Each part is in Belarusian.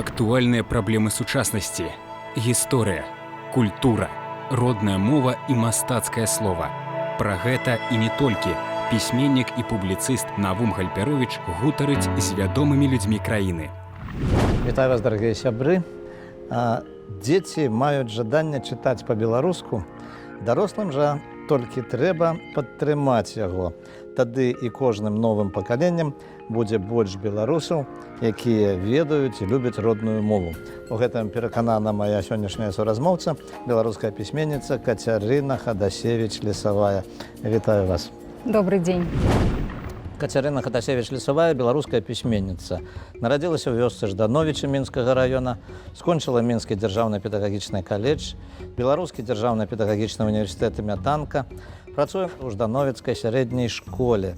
Актуальныя праблемы сучаснасці, гісторыя, культура, родная мова і мастацкае слова. Пра гэта і не толькі пісьменнік і публіцыст Навум Гальперовіч гутарыць з вядомымі людзьмі краіны. Вітаю вас, дарагія сябры. Дзеці маюць жаданне чытаць па-беларуску, дарослым жа толькі трэба падтрымаць яго. Тады і кожным новым пакаленнем будзе больш беларусаў, якія ведаюць і любяць родную мову. У гэтым пераканана моя сённяшняя суразмоўца, беларуская пісьменніца Кацярына Хадасевіч-Лесавая. Вітаю вас. Добрый дзень. Кацярына Хадасевіч-Лесавая, беларуская пісьменніца. Нарадзілася ў вёсцы Ждановіча Мінскага района, скончыла Мінскі дзяржаўны педагагічны каледж, Беларускі дзяржаўны педагагічны універсітэт імя Танка, працуе ў Ждановіцкай сярэдняй школе.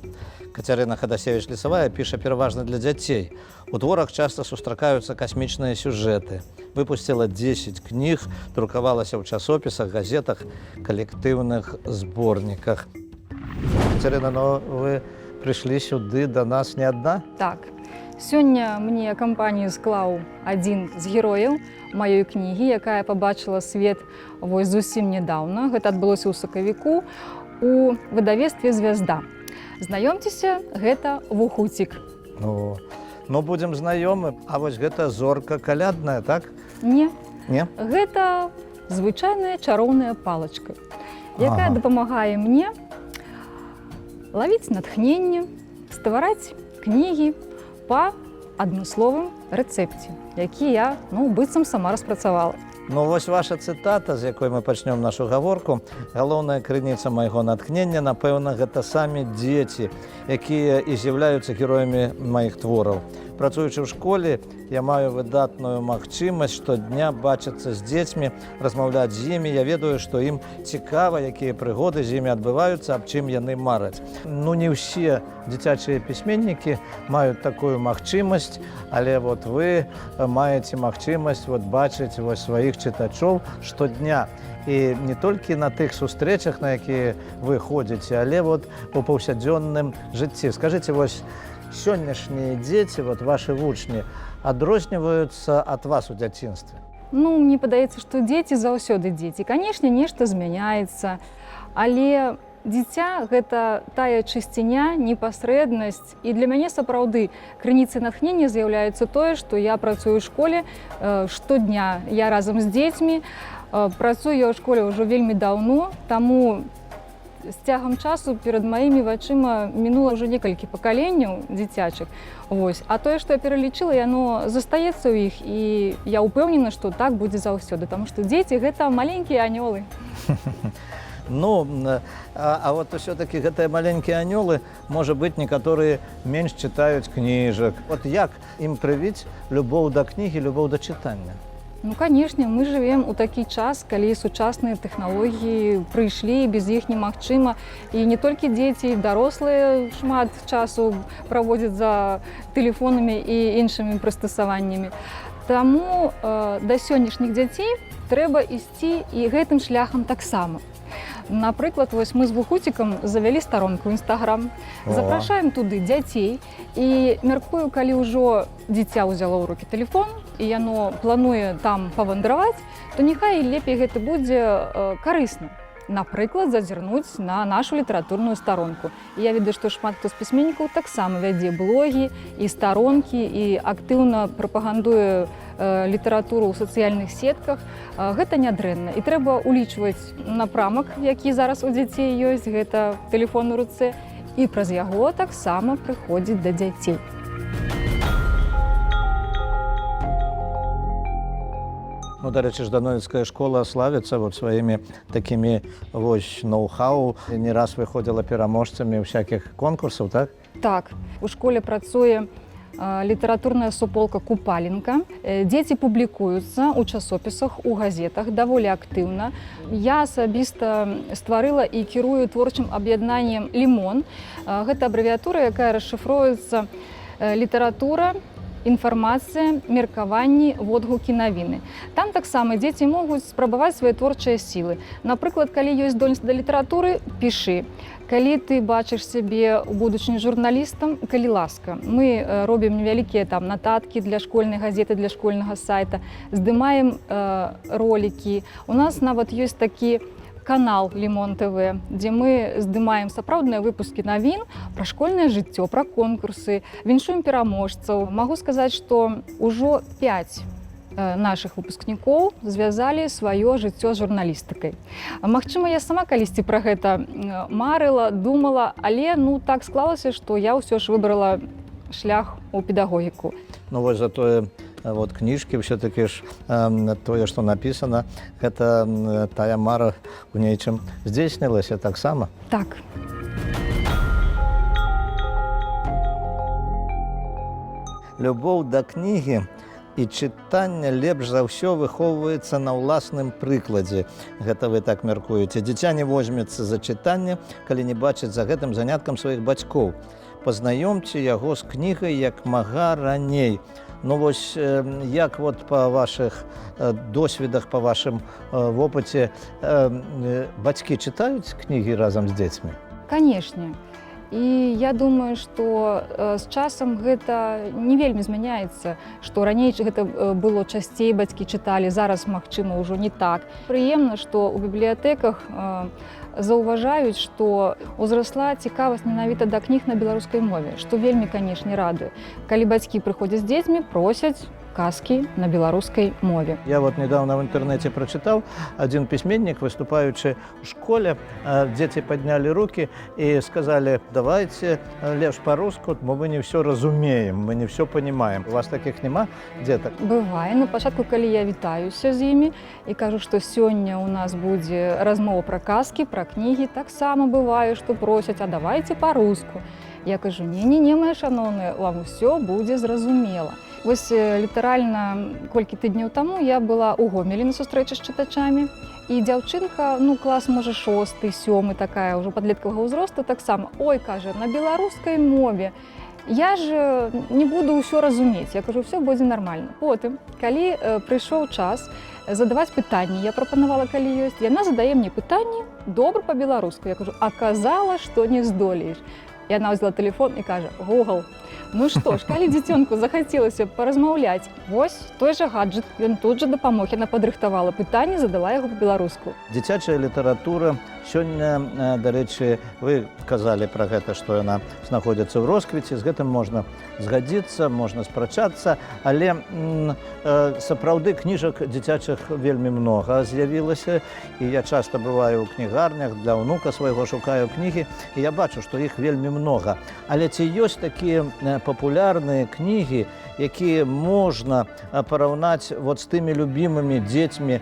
Кацярына Хадасевіч-Лесавая піша пераважна для дзяцей. У творах часта сустракаюцца касмічныя сюжэты. Выпусціла 10 кніг, друкавалася ў часопісах, газетах, калектыўных зборніках. Кацярына, вы прыйшлі сюды да нас не адна? Так. Сёння мне кампанію склаў адзін з герояў маёй кнігі, якая пабачыла свет вось зусім нядаўна. Гэта адбылося ў сакавіку у выдавецтве «Звязда». Знаёмцеся, гэта Вухуцік. Ну, будзем знаёмы. А вось гэта зорка калядная, так? Не. Не? Гэта звычайная чароўная палачка, якая дапамагае мне лавіць натхненне, ствараць кнігі па адмысловым рэцэпце, які я, быццам сама распрацавала. Ну, вось ваша цытата, з якой мы пачнём нашу гаворку, галоўная крыніца майго натхнення, напэўна, гэта самі дзеці, якія і з'яўляюцца героямі маіх твораў. Працуючы ў школе, я маю выдатную магчымасць штодня бачыцца з дзецьмі, размаўляць з імі. Я ведаю, што ім цікава, якія прыгоды з імі адбываюцца, аб чым яны мараць. Не ўсе дзіцячыя пісьменнікі маюць такую магчымасць, але вот вы маеце магчымасць бачыць сваіх чытачоў штодня. І не толькі на тых сустрэчах, на якія вы ходзіце, але у паўсядзённым жыцці. Скажыце, сённяшнія дзеці, вашы вучні, адрозніваюцца ад вас у дзяцінстве? Мне падаецца, што дзеці заўсёды дзеці. Канешне, нешта змяняецца, але дзіця – гэта тая чысціня, непасрэднасць. І для мяне сапраўды крыніцай натхнення з'яўляецца тое, што я працую ў школе штодня. Я разам з дзецьмі, працую я ў школе ўжо вельмі даўно, таму з цягам часу перад маімі вачыма мінула ўжо некалькі пакаленняў дзіцячых. А тое, што я пералічыла, яно застаецца ў іх, і я ўпэўнена, што так будзе заўсёды, таму што дзеці – гэта маленькія анёлы. Усё-такі гэтыя маленькія анёлы, можа быць, некаторыя менш чытаюць кніжак. Як ім прывіць любоў да кнігі, любоў да чытання? Канешне, мы жывем у такі час, калі сучасныя тэхналогіі прыйшлі, без іх немагчыма. І не толькі дзеці, дарослыя шмат часу праводзяць за тэлефонамі і іншымі прыстасаваннямі. Таму да сённяшніх дзяцей трэба ісці і гэтым шляхам таксама. Напрыклад, мы з Вухуцікам завялі старонку ў Інстаграм, запрашаем туды дзяцей, і мяркую, калі ўжо дзіця ўзяло ў рукі тэлефон, і яно плануе там павандраваць, то няхай лепей гэта будзе карысна. Напрыклад, зазірнуць на нашу літаратурную старонку. І я ведаю, што шмат хто з пісьменнікаў таксама вядзе блогі і старонкі, і актыўна прапагандуе літаратуру ў сацыяльных сетках. Гэта нядрэнна. І трэба ўлічваць напрамак, які зараз у дзяцей ёсць, гэта тэлефон у руцэ, і праз яго таксама прыходзіць да дзяцей. Дарэчы, Ждановіцкая школа славіцца сваімі такімі ноу-хау. Не раз выходзіла пераможцамі ўсякіх конкурсаў, так? Так. У школе працуе літаратурная суполка «Купаленка». Дзеці публікуюцца ў часопісах, у газетах даволі актыўна. Я асабіста стварыла і кірую творчым аб'яднаннем «Лімон». Гэта абрэвіятура, якая расшыфроўваецца літаратура інфармацыя, меркаванні, водгукі, навіны. Там таксама дзеці могуць спрабаваць свае творчыя сілы. Напрыклад, калі ёсць здольнасць да літаратуры, пішы. Калі ты бачыш сябе ў будучыні журналістам, калі ласка. Мы робім невялікія там нататкі для школьнай газеты, для школьнага сайта, здымаем ролікі. У нас нават ёсць такі канал Лімон ТВ, дзе мы здымаем сапраўдныя выпускі навін пра школьнае жыццё, пра конкурсы, віншуем пераможцаў. Магу сказаць, што ўжо 5 нашых выпускнікоў звязалі сваё жыццё з журналістыкай. Магчыма, я сама калісьці пра гэта марыла, думала, але так склалася, што я ўсё ж выбрала шлях у педагогіку. Ну вось затое вот кніжкі все-таки ж тое, што напісана, гэта тая мара у нечым здзейснілася таксама. Так. Любоў да кнігі і чытання лепш за ўсё выхоўваецца на ўласным прыкладзе. Гэта вы так мяркуеце. Дзіця не возьмецца за чытанне, калі не бачыць за гэтым заняткам сваіх бацькоў. Пазнаёмце яго з кнігай як мага раней. Ну вось як вот па вашых досведах, па вашым вопыце, бацькі чытаюць кнігі разам з дзецьмі? Канешне. І я думаю, што з часам гэта не вельмі змяняецца, што раней гэта было часцей, бацькі чыталі, зараз, магчыма, ўжо не так. Прыемна, што ў бібліятэках заўважаюць, што ўзрасла цікавасць менавіта да кніг на беларускай мове, што вельмі, канешне, радуе. Калі бацькі прыходзяць з дзецьмі, просяць казкі на беларускай мове. Я вот недавно в интернете прочитал, один письменник, выступаючи в школе, дети подняли руки и сказали: давайте лепш по-русски, бо мы не все разумеем, мы не все понимаем. У вас таких нема деток? Бывае. На пачатку, калі я вітаюся з імі і кажу, што сёння у нас будзе размова пра казкі, пра кнігі, таксама бывае, што просяць: а давайте па-руску. Я кажу: не, моя шаноўная, вам усё будзе зразумела. Вось літаральна колькі тыдняў таму я была ў Гомелі на сустрэчы з чытачамі, і дзяўчынка, клас, можа, 6-й, 7-й, такая ўжо падлеткавага ўзросту, таксама: ой, кажа, на беларускай мове. Я ж не буду ўсё разумець. Я кажу: ўсё будзе нармальна. Потым, калі прыйшоў час задаваць пытанні, я прапанавала, калі ёсць, яна задае мне пытанні добра па-беларуску. Я кажу: аказала, што не здолееш. Яна ўзяла тэлефон і кажа: Google. Ну што ж, калі дзіцёнку захацелася паразмаўляць, вось той жа гаджет, ён тут жа дапамог. Яна падрыхтавала пытанне, задала яго па-беларуску. Дзіцячая літаратура сёння, дарэчы, вы казалі пра гэта, што яна знаходзіцца ў росквіце, з гэтым можна згадзіцца, можна спрачацца, але сапраўды кніжак дзіцячых вельмі многа з'явілася, і я часта бываю ў кнігарнях, для ўнука свайго шукаю кнігі, і я бачу, што іх вельмі многа. Але ці ёсць такія папулярныя кнігі, якія можна параўнаць вот з тымі любімымі дзецьмі,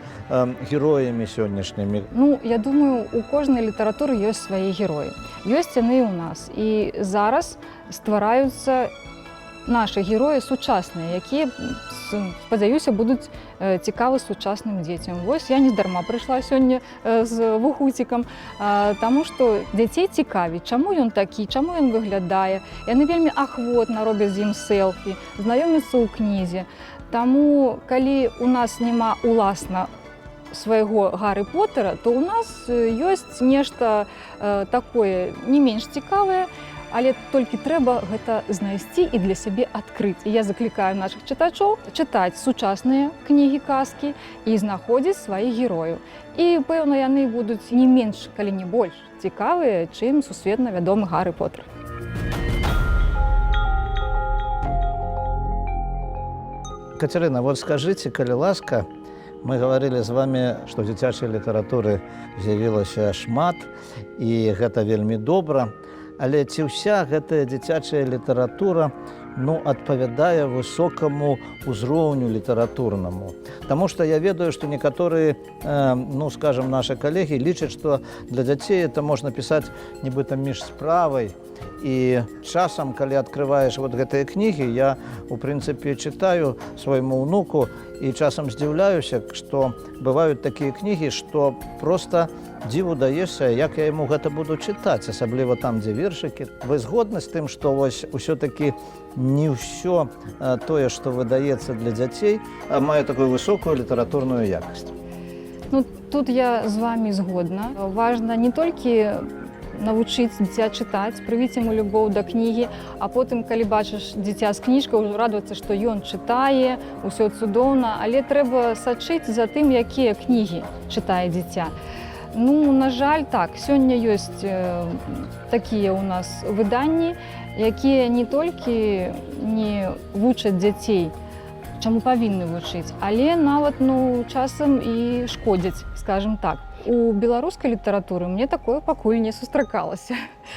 героямі сённяшнімі? Я думаю, у кожнай літаратуры ёсць свае героі. Ёсць яны і ў нас. І зараз ствараюцца нашы героі сучасныя, якія, спадзяюся, будуць цікавы сучасным дзецям. Вось я нездарма прыйшла сёння з вухуцікам, таму што дзяцей цікавіць, чаму ён такі, чаму ён выглядае. Яны вельмі ахвотна робяць з ім селфі, знаёмяцца ў кнізе. Таму, калі у нас няма уласна свайго Гарры Поттера, то ў нас ёсць нешта такое не менш цікавае, але толькі трэба гэта знайсці і для сябе адкрыць. І я заклікаю нашых чытачоў чытаць сучасныя кнігі, казкі і знаходзіць сваіх герояў. І, пэўна, яны будуць не менш, калі не больш, цікавыя, чым сусветна вядомы Гарры Поттер. Катерина, вот скажите, калі ласка, мы говорили з вами, што дзіцячай літаратуры з'явілася шмат, і гэта вельмі добра. Але ці ўся гэтая дзіцячая літаратура адпавядае высокаму ўзроўню літаратурнаму? Таму што я ведаю, што некаторыя, скажам, нашы калегі лічаць, што для дзяцей это можна пісаць нібыта між справай. І часам, калі адкрываеш вот гэтыя кнігі, я, у прынцыпе, чытаю свайму ўнуку, і часам здзіўляюся, што бываюць такія кнігі, што проста дзіву даешся, як я яму гэта буду чытаць, асабліва там, дзе вершыкі. Вы згодны з тым, што вось усё-такі не ўсё тое, што выдаецца для дзяцей, мае такую высокую літаратурную якасць? Ну, тут я з вами згодна. Важна не толькі навучыць дзіця чытаць, прывіць яму любоў да кнігі, а потым, калі бачыш дзіця з кніжкай, ужо радавацца, што ён чытае, усё цудоўна, але трэба сачыць за тым, якія кнігі чытае дзіця. Ну, на жаль, так, сёння ёсць такія ў нас выданні, якія не толькі не вучаць дзяцей, чаму павінны вучыць, але нават, ну, часам і шкодзяць, скажем так. У беларускай літаратуры мне такое пакуль не сустракалася.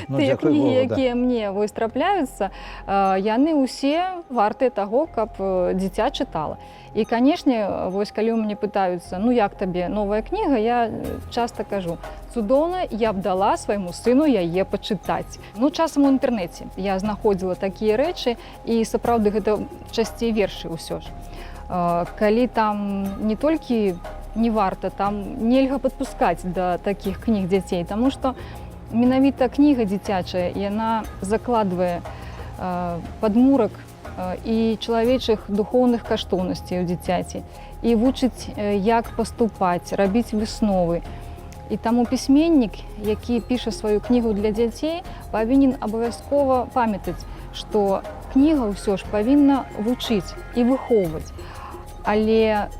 Тыя кнігі, якія мне вось трапляюцца, яны ўсе вартыя таго, каб дзіця чытала. І, канешне, вось калі ў мяне пытаюцца, ну як табе новая кніга, я часта кажу: цудоўна, я б дала свайму сыну яе пачытаць. Ну, часам у інтэрнэце я знаходзіла такія рэчы, і сапраўды гэта часцей вершы ўсё ж. Калі там не толькі не варта, там нельга падпускаць да такіх кніг дзяцей, таму што менавіта кніга дзіцячая, яна закладвае падмурак і чалавечых духоўных каштоўнасцей у дзіцяці, і вучыць, як паступаць, рабіць высновы. І таму пісьменнік, які піша сваю кнігу для дзяцей, павінен абавязкова памятаць, што кніга ўсё ж павінна вучыць і выхоўваць. Але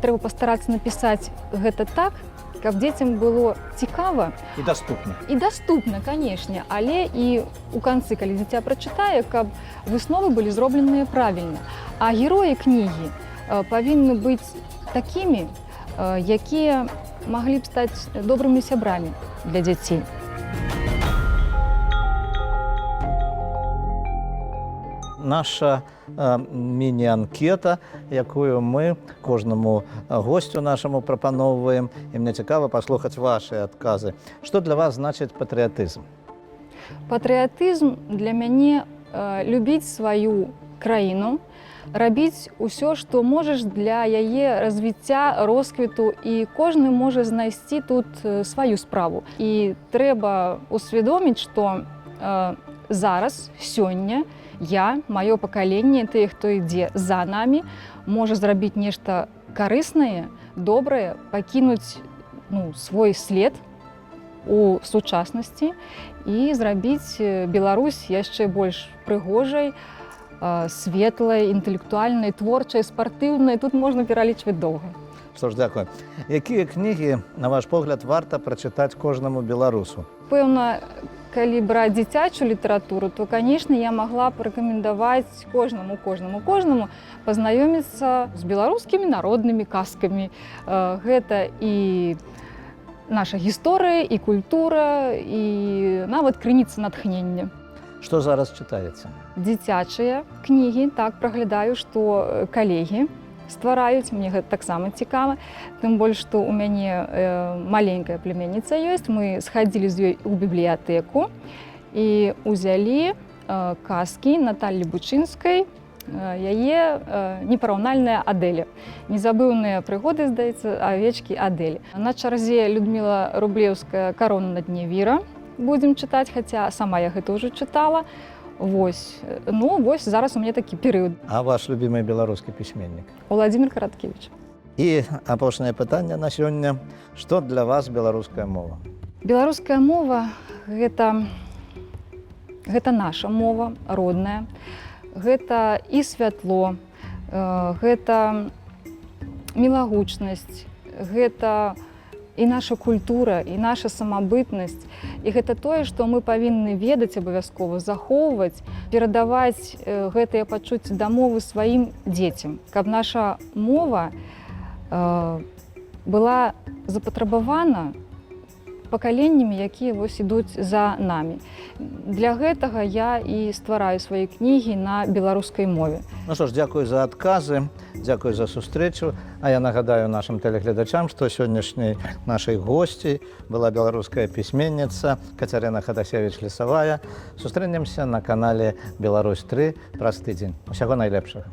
трэба пастарацца напісаць гэта так, каб дзецям было цікава і даступна. І даступна, канешне, але і ў канцы, калі дзіця прачытае, каб высновы былі зробленыя правільна. А героі кнігі павінны быць такімі, якія маглі б стаць добрымі сябрамі для дзяцей. Наша міні-анкета, якую мы кожнаму госцю нашаму прапаноўваем, і мне цікава паслухаць вашы адказы. Што для вас значыць патрыятызм? Патрыятызм для мяне любіць сваю краіну, рабіць усё, што можаш для яе развіцця, росквіту, і кожны можа знайсці тут сваю справу. І трэба усвядоміць, што зараз, сёння, я, маё пакаленне, тыя, хто ідзе за намі, можа зрабіць нешта карыснае, добрае, пакінуць свой след у сучаснасці і зрабіць Беларусь яшчэ больш прыгожай, светлай, інтэлектуальнай, творчай, спартыўнай. Тут можна пералічваць доўга. Што ж, дзякую. Якія кнігі, на ваш погляд, варта прачытаць кожнаму беларусу? Пэўна, калі браць дзіцячую літаратуру, то, канешне, я магла б рэкамендаваць кожнаму пазнаёміцца з беларускімі народнымі казкамі. Гэта і наша гісторыя, і культура, і нават крыніца натхнення. Што зараз чытаеце? Дзіцячыя кнігі, так, праглядаю, што калегі ствараюць, мне гэта таксама цікава, тым больш, што ў мяне маленькая племянніца ёсць, мы схадзілі з ёй у бібліятэку і ўзялі казкі Наталлі Бучынскай, яе непараўнальная Адэля. Незабыўныя прыгоды, здаецца, авечкі Адэлі. На чарзе Людміла Рублеўская «Карона на дне віра» будзем чытаць, хаця сама я гэта ўжо чытала. Вось, зараз у мяне такі перыяд. А ваш любімы беларускі пісьменнік? Владзімір Караткевіч. І апошняе пытанне на сёння. Што для вас беларуская мова? Беларуская мова гэта наша мова, родная. Гэта і святло, гэта мілагучнасць, гэта і наша культура, і наша самабытнасць. І гэта тое, што мы павінны ведаць абавязкова, захоўваць, перадаваць гэтыя пачуцці да мовы сваім дзецям, каб наша мова была запатрабавана пакаленнямі, якія вось ідуць за намі. Для гэтага я і ствараю свае кнігі на беларускай мове. Ну што ж, дзякую за адказы, дзякую за сустрэчу. А я нагадаю нашым тэлегледачам, што сённяшняй нашай госцей была беларуская пісьменніца Кацярына Хадасевіч-Лесавая. Сустрэнемся на канале Беларусь 3 праз тыдзень. Усяго найлепшага.